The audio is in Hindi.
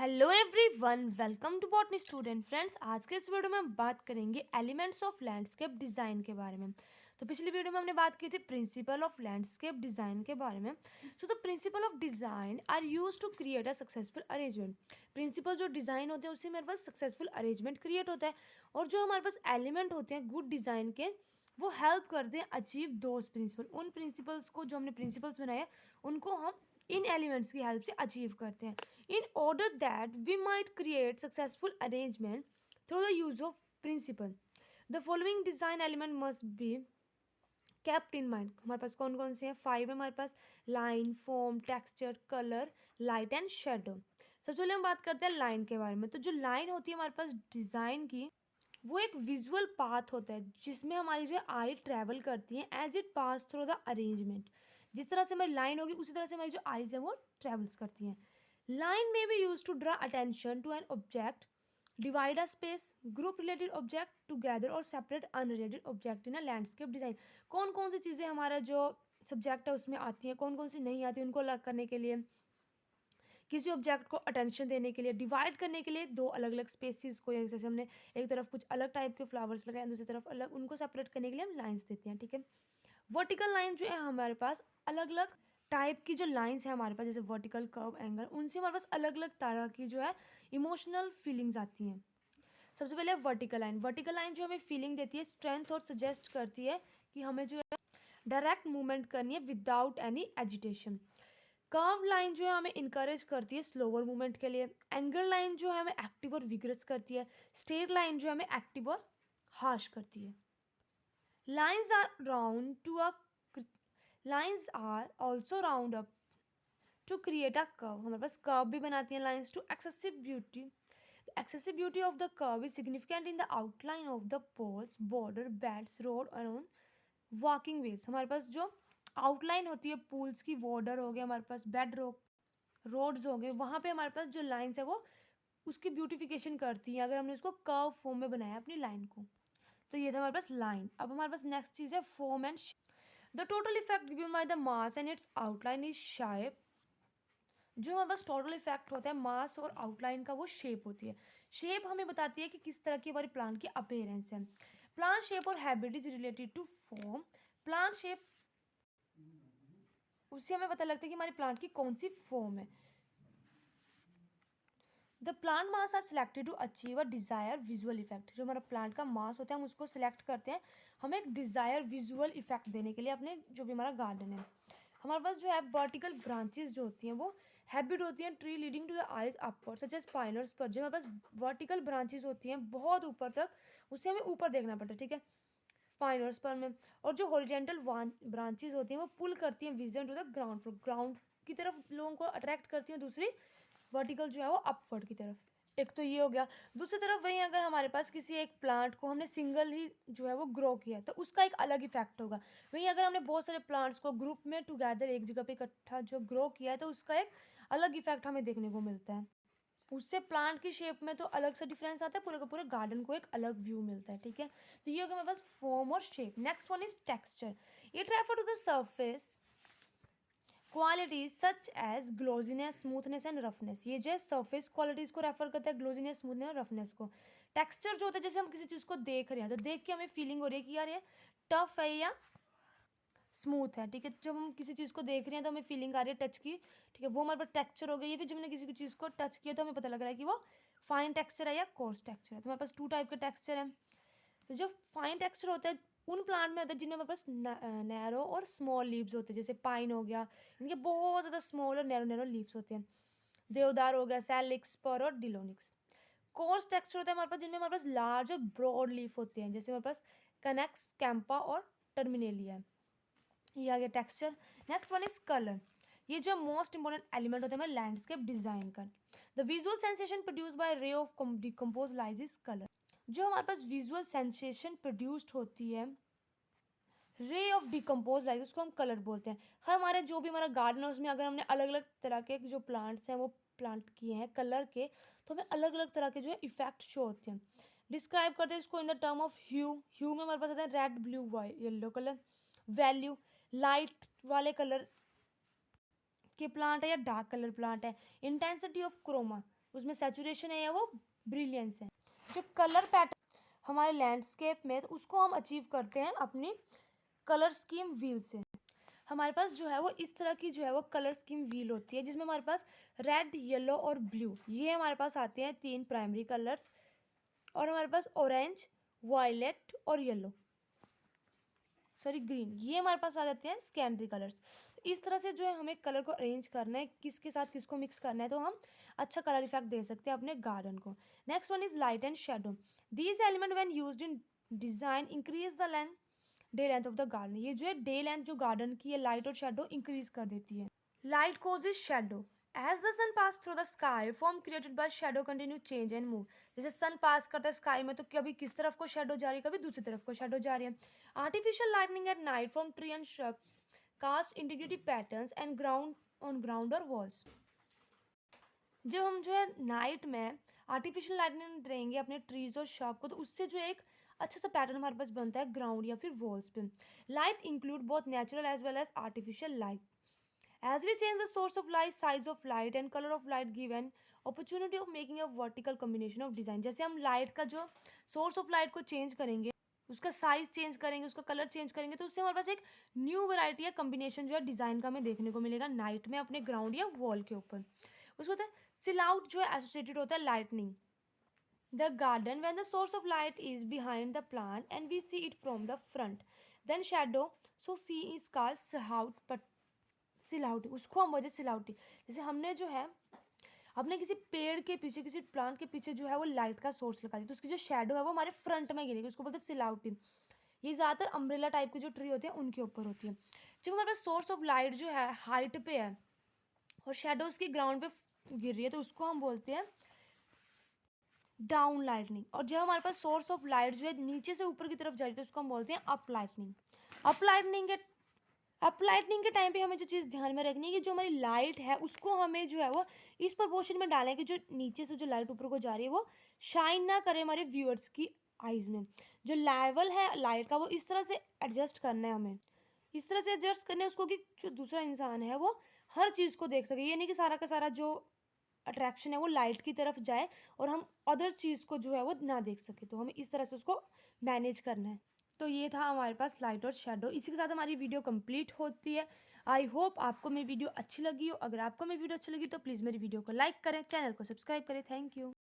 Hello everyone, welcome to botany student friends. आज के इस वीडियो में हम बात करेंगे एलिमेंट्स ऑफ लैंडस्केप डिज़ाइन के बारे में। तो पिछली वीडियो में हमने बात की थी प्रिंसिपल ऑफ लैंडस्केप डिज़ाइन के बारे में। So the principle of design are use to create a successful arrangement. Principle जो डिज़ाइन होते हैं उससे हमारे पास सक्सेसफुल अरेंजमेंट क्रिएट होता है, और जो हमारे पास एलिमेंट होते हैं गुड डिज़ाइन के, वो हेल्प करते हैं अचीव दोज प्रिंसिपल। उन प्रिंसिपल्स को जो हमने प्रिंसिपल्स बनाए उनको हम इन एलिमेंट्स की हेल्प से अचीव करते हैं, in order that we might create successful arrangement through the use of principle. The following design element must be kept in mind. हमारे पास कौन कौन से हैं? 5 है हमारे पास: line, form, texture, colour, light and shadow. सबसे पहले हम बात करते हैं लाइन के बारे में। तो जो लाइन होती है हमारे पास डिज़ाइन की, वो एक विजुअल पाथ होता है जिसमें हमारी जो है आई ट्रैवल करती है as it pass through the arrangement. जिस तरह से हमारी लाइन होगी उसी तरह से हमारी जो आईज है वो ट्रेवल्स करती हैं। लाइन में be use to draw attention to an object, divide a space, group related object together और separate unrelated object in a landscape design. कौन कौन सी चीज़ें हमारा जो सब्जेक्ट है उसमें आती हैं, कौन कौन सी नहीं आती, उनको अलग करने के लिए, किसी ऑब्जेक्ट को अटेंशन देने के लिए, डिवाइड करने के लिए दो अलग अलग स्पेसिस को, जैसे हमने एक तरफ कुछ अलग टाइप के फ्लावर्स लगाए दूसरी तरफ अलग, उनको सेपरेट करने के लिए हम लाइंस देते हैं। ठीक है। वर्टिकल लाइन जो है हमारे पास अलग अलग टाइप की जो लाइंस है हमारे पास, जैसे वर्टिकल, कर्व, एंगल, उनसे हमारे पास अलग अलग तरह की जो है इमोशनल फीलिंग्स आती हैं। सबसे पहले वर्टिकल लाइन। वर्टिकल लाइन जो हमें फीलिंग देती है स्ट्रेंथ और सजेस्ट करती है कि हमें जो है डायरेक्ट मूवमेंट करनी है without any agitation. Curve line जो है हमें इंकरेज करती है स्लोअर मूवमेंट के लिए। एंगल लाइन जो है हमें एक्टिव और विग्रस करती है। स्ट्रेट लाइन जो है हमें एक्टिव और हार्श करती है। Lines are round to a lines are also round up to create a curve. हमारे पास कर्व भी बनाती हैं lines to excessive beauty. Excessive beauty of the curve is significant in the outline of the pools, border, beds, road और ऑन वॉकिंग वेज। हमारे पास जो आउटलाइन होती है पूल्स की, बॉर्डर हो गया हमारे पास, बेड रोड्स हो गए, वहाँ पे हमारे पास जो लाइन्स है वो उसकी ब्यूटिफिकेशन करती है अगर हमने उसको कर्व फॉर्म में बनाया अपनी लाइन को। तो ये था हमारे पास लाइन। अब हमारे पास नेक्स्ट चीज़ है form and the total effect given by the mass and it's outline is shape. जो हमारे पास टोटल इफेक्ट होता है मास और आउटलाइन का, वो शेप होती है। शेप हमें बताती है कि किस तरह की हमारी प्लांट की अपीयरेंस है। प्लांट शेप और habit is related to form. Plant shape, उससे हमें पता लगता है कि हमारी प्लांट की कौन सी फॉर्म है। The plant mass are selected to achieve a desire visual effect. जो हमारा प्लांट का मास होता है हम उसको सिलेक्ट करते हैं हमें एक डिज़ायर विजुअल इफेक्ट देने के लिए अपने जो भी हमारा गार्डन है। हमारे पास जो है वर्टिकल ब्रांचेस जो होती हैं वो हैबिट होती हैं tree leading to the eyes upward such as spinners पर। जो हमारे पास वर्टिकल ब्रांचेस होती हैं बहुत ऊपर तक, उससे हमें ऊपर देखना पड़ता है। ठीक है, स्पाइनर्स पर में। और जो हॉरिजेंटल ब्रांचेस होती हैं वो पुल करती हैं vision to the ground floor, ground की तरफ लोगों को अट्रैक्ट करती हैं। दूसरी वर्टिकल जो है वो अपवर्ड की तरफ। एक तो ये हो गया। दूसरी तरफ वहीं अगर हमारे पास किसी एक प्लांट को हमने सिंगल ही जो है वो ग्रो किया तो उसका एक अलग इफेक्ट होगा। वहीं अगर हमने बहुत सारे प्लांट्स को ग्रुप में टुगेदर एक जगह पे इकट्ठा जो ग्रो किया है तो उसका एक अलग इफेक्ट हमें देखने को मिलता है। उससे प्लांट की शेप में तो अलग सा डिफरेंस आता है, पूरे का पूरे गार्डन को एक अलग व्यू मिलता है। ठीक है, तो ये हो गया हमारे पास फॉर्म और shape. Next one is texture. It refer to the surface qualities such as glossiness, smoothness and roughness. ये जो है सरफेस क्वालिटीज को रेफर करता है, ग्लोजीनेस, स्मूथनेस और रफनेस को। टेक्सचर जो होता है, जैसे हम किसी चीज़ को देख रहे हैं तो देख के हमें फीलिंग हो रही है कि यार ये टफ है या स्मूथ है। ठीक है, जब हम किसी चीज़ को देख रहे हैं तो हमें फीलिंग आ रही है टच की। ठीक है, वो हमारे पास टेक्सचर हो गई है। फिर जब हमने किसी चीज़ को टच किया तो हमें पता लग रहा है कि वो फाइन टेक्सचर है या कोर्स टेक्सचर है। तो हमारे पास 2 टाइप के टेक्सचर हैं। तो जो फाइन टेक्सचर होता है उन प्लांट में होता है जिनमें हमारे पास नैरो और स्मॉल लीव्स होते हैं, जैसे पाइन हो गया, इनके बहुत ज़्यादा स्मॉल और नैरो नैरो लीव्स होते हैं। देवदार हो गया, सैलिक्स, पर और डिलोनिक्स। कोर्स टेक्सचर होता है हमारे पास जिनमें हमारे पास लार्ज और ब्रॉड लीफ होते हैं, जैसे हमारे पास कनेक्स, कैंपा और टर्मिनेलिया है। ये आ गया texture. Next one is colour. ये जो मोस्ट इंपॉर्टेंट एलिमेंट होता है हमारे लैंडस्केप डिजाइन का। The visual sensation produce by ray of decompose lies is colour. जो हमारे पास विजुअल सेंसेशन प्रोड्यूस्ड होती है रे ऑफ डिकम्पोज लाइट, उसको हम कलर बोलते हैं। हमारे जो भी हमारा गार्डन है उसमें अगर हमने अलग अलग तरह के जो प्लांट्स हैं वो प्लांट किए हैं कलर के, तो हमें अलग अलग तरह के जो है इफेक्ट शो होते हैं। डिस्क्राइब करते हैं इसको इन द टर्म ऑफ ह्यू। ह्यू में हमारे पास आता है red, blue, white, yellow colour. Value, light वाले कलर के प्लांट है या डार्क कलर प्लांट है। इंटेंसिटी ऑफ क्रोमा, उसमें सैचुरेशन है या वो ब्रिलियंस है। जो कलर पैटर्न हमारे लैंडस्केप में, तो उसको हम अचीव करते हैं अपनी कलर स्कीम व्हील से। हमारे पास जो है वो इस तरह की जो है वो कलर स्कीम व्हील होती है, जिसमें हमारे पास रेड, येलो और ब्लू, ये हमारे पास आते हैं 3 प्राइमरी कलर्स, और हमारे पास ऑरेंज, वायलेट और येलो, सॉरी ग्रीन, ये हमारे पास आ जाते हैं सेकेंडरी कलर्स। इस तरह से जो है हमें कलर को अरेंज करना है, किसके साथ किसको मिक्स करना है, तो हम अच्छा कलर इफेक्ट दे सकते हैं अपने गार्डन को। Next one is light and shadow. These element when used in design increase the length day length of the garden. ये जो है डे लेंथ जो गार्डन की है, लाइट और शेडो इंक्रीज कर देती है। Light causes shadow. As the sun pass through the sky, form created by shadow continue change and move. जैसे सन पास करता है स्काई में, तो कभी किस तरफ को शेडो जा रही है, कभी दूसरी तरफ को शेडो जा रही है। Artificial lightning at night from tree and shrub cast integrative patterns and ground on ground और वॉल्स। जब हम जो है नाइट में आर्टिफिशियल लाइटनिंग देंगे अपने ट्रीज और शॉप को, तो उससे जो एक अच्छा सा पैटर्न हमारे पास बनता है ग्राउंड या फिर वॉल्स पे। Light include both natural as well as artificial light. As we change the source of light, size of light and color of light give an opportunity of making a vertical combination of design. जैसे हम लाइट का जो सोर्स ऑफ लाइट को चेंज करेंगे, उसका साइज चेंज करेंगे, उसका कलर चेंज करेंगे, तो उससे हमारे पास एक न्यू वैरायटी या कम्बिनेशन जो है डिज़ाइन का हमें देखने को मिलेगा नाइट में अपने ग्राउंड या वॉल के ऊपर। उसको होता है सिल आउट, जो है एसोसिएटेड होता है lightning the garden when the source of light is behind the plant and we see it from the front, then shadow, so see is called silhouette, but सिलाउटी, उसको हम बोलते हैं सिलाउटी। जैसे हमने जो है अपने किसी पेड़ के पीछे, किसी प्लांट के पीछे जो है वो लाइट का सोर्स लगा दिया, तो उसकी जो शेडो है वो हमारे फ्रंट में गिरेगी, उसको बोलते हैं सिलाउटी। ये ज़्यादातर अम्ब्रेला टाइप के जो ट्री होते हैं उनके ऊपर होती है। जब हमारे पास सोर्स ऑफ लाइट जो है हाइट पे है और शेडो उसकी ग्राउंड पे गिर रही है, तो उसको हम बोलते हैं डाउन लाइटनिंग। और जब हमारे पास सोर्स ऑफ लाइट जो है नीचे से ऊपर की तरफ जा रही है, तो उसको हम बोलते हैं अप लाइटनिंग। अप लाइटनिंग के टाइम पे हमें जो चीज़ ध्यान में रखनी है कि जो हमारी लाइट है उसको हमें जो है वो इस प्रपोर्शन में डालें कि जो नीचे से जो लाइट ऊपर को जा रही है वो शाइन ना करे हमारे व्यूअर्स की आइज़ में। जो लेवल है लाइट का वो इस तरह से एडजस्ट करना है हमें, इस तरह से एडजस्ट करना है उसको कि जो दूसरा इंसान है वो हर चीज़ को देख सके। ये नहीं कि सारा का सारा जो अट्रैक्शन है वो लाइट की तरफ जाए और हम अदर चीज़ को जो है वो ना देख सके, तो हमें इस तरह से उसको मैनेज करना है। तो ये था हमारे पास लाइट और शेडो। इसी के साथ हमारी वीडियो कंप्लीट होती है। आई होप आपको मेरी वीडियो अच्छी लगी हो। अगर आपको मेरी वीडियो अच्छी लगी तो प्लीज़ मेरी वीडियो को लाइक करें, चैनल को सब्सक्राइब करें। Thank you.